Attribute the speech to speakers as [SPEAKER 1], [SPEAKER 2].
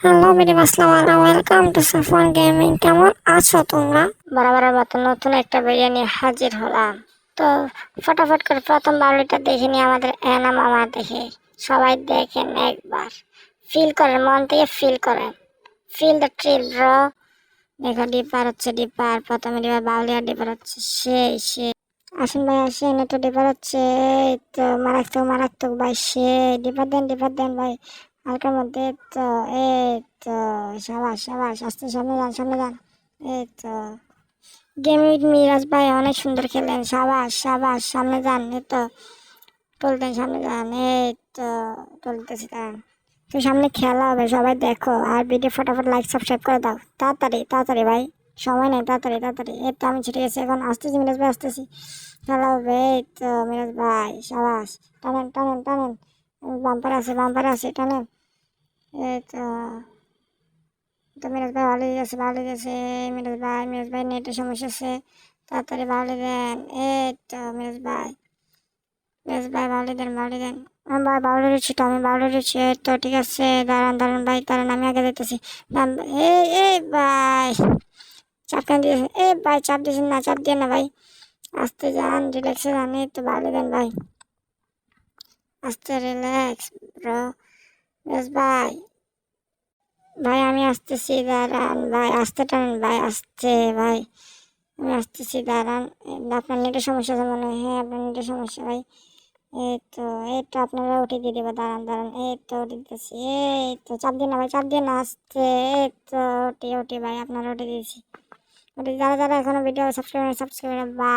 [SPEAKER 1] Hello medium আসসালামু আলাইকুম, welcome to Safwan gaming. কেমন আছো তোমরা? বরাবরের মতো নতুন একটা ভিডিও নিয়ে হাজির হলাম। তো ফটাফট করে প্রথম বাউলিটা দেখে নিয়ে আমাদের এনা মামা দেখে সবাই দেখেন একবার, ফিল করেন, মন থেকে ফিল করেন, ফিল দ্য থ্রিল ব্রো। দেখো ডিপার হচ্ছে, ডিপার প্রথমে ডিপার বাউলি আর ডিপার হচ্ছে সেই আসেন ভাই আসেন, তো ডিপার হচ্ছে, এই তো মারাত্মক মারাত্মক ভাই, ডিপার দেন ভাই হালকার মধ্যে। তো এই তো সাবাস সাবাস, আস্তে সামনে যান সামনে যান। এই তো গেম উইথ মিরাজ ভাই অনেক সুন্দর খেলেন, সাবাস সাবাস, সামনে যান। এই তো টলতেন, সামনে যান। এই তো টলতেছি, দাঁড়ান। তো সামনে খেলা হবে, সবাই দেখো আর ভিডিও ফটাফট লাইক সাবস্ক্রাইব করে দাও, তাড়াতাড়ি তাড়াতাড়ি ভাই, সময় নেই, তাড়াতাড়ি তাড়াতাড়ি। এই তো আমি ছুটে গেছি, এখন আসতেছি মিরাজ ভাই, আসতেছি, খেলা হবে। এই তো মিরাজ ভাই সাবাস, টানেন টানেন টানেন, বাম্পার আছে টানেন। এই তো, তো মিরাজ ভাই ভালো গেছে ভালো গেছে। মিরাজ ভাই নেটের সমস্যা আছে, তাড়াতাড়ি ভালো দেন। এই তো মিরাজ ভাই ভালো দেন। আমি ভাই ভালো দিচ্ছি, তো আমি ভালো দিচ্ছি। এই তো ঠিক আছে, দাঁড়ান দাঁড়ান ভাই দাঁড়ান, আমি আগে দিতেছি। এই এই ভাই চাপ কেন দিয়েছেন? এই ভাই চাপ দিয়েছেন না, চাপ দিয়ে না ভাই, আস্তে যান, রিল্যাক্সে যান। এই তো ভালো দেন ভাই, আস্তে রিল্যাক্স ব্রো। মিরাজ ভাই, ভাই আমি আসতেছি, দাঁড়ান ভাই, আসতে টানেন ভাই, আসতে ভাই, আমি আসতেছি, দাঁড়ান। আপনার নেটের সমস্যা আছে মনে হয়, হ্যাঁ আপনার নেটের সমস্যা ভাই। এই তো এই তো আপনারা উঠে দিয়ে দেবো, দাঁড়ান দাঁড়ান। এই তো উঠে দিতেছি, এই তো চাপ দিয়ে না ভাই, চাপ দিয়ে না, আসতে। এই তো উঠে উঠে ভাই, আপনারা উঠে দিয়েছি, উঠে। যারা যারা এখনো ভিডিও সাবস্ক্রাইব বা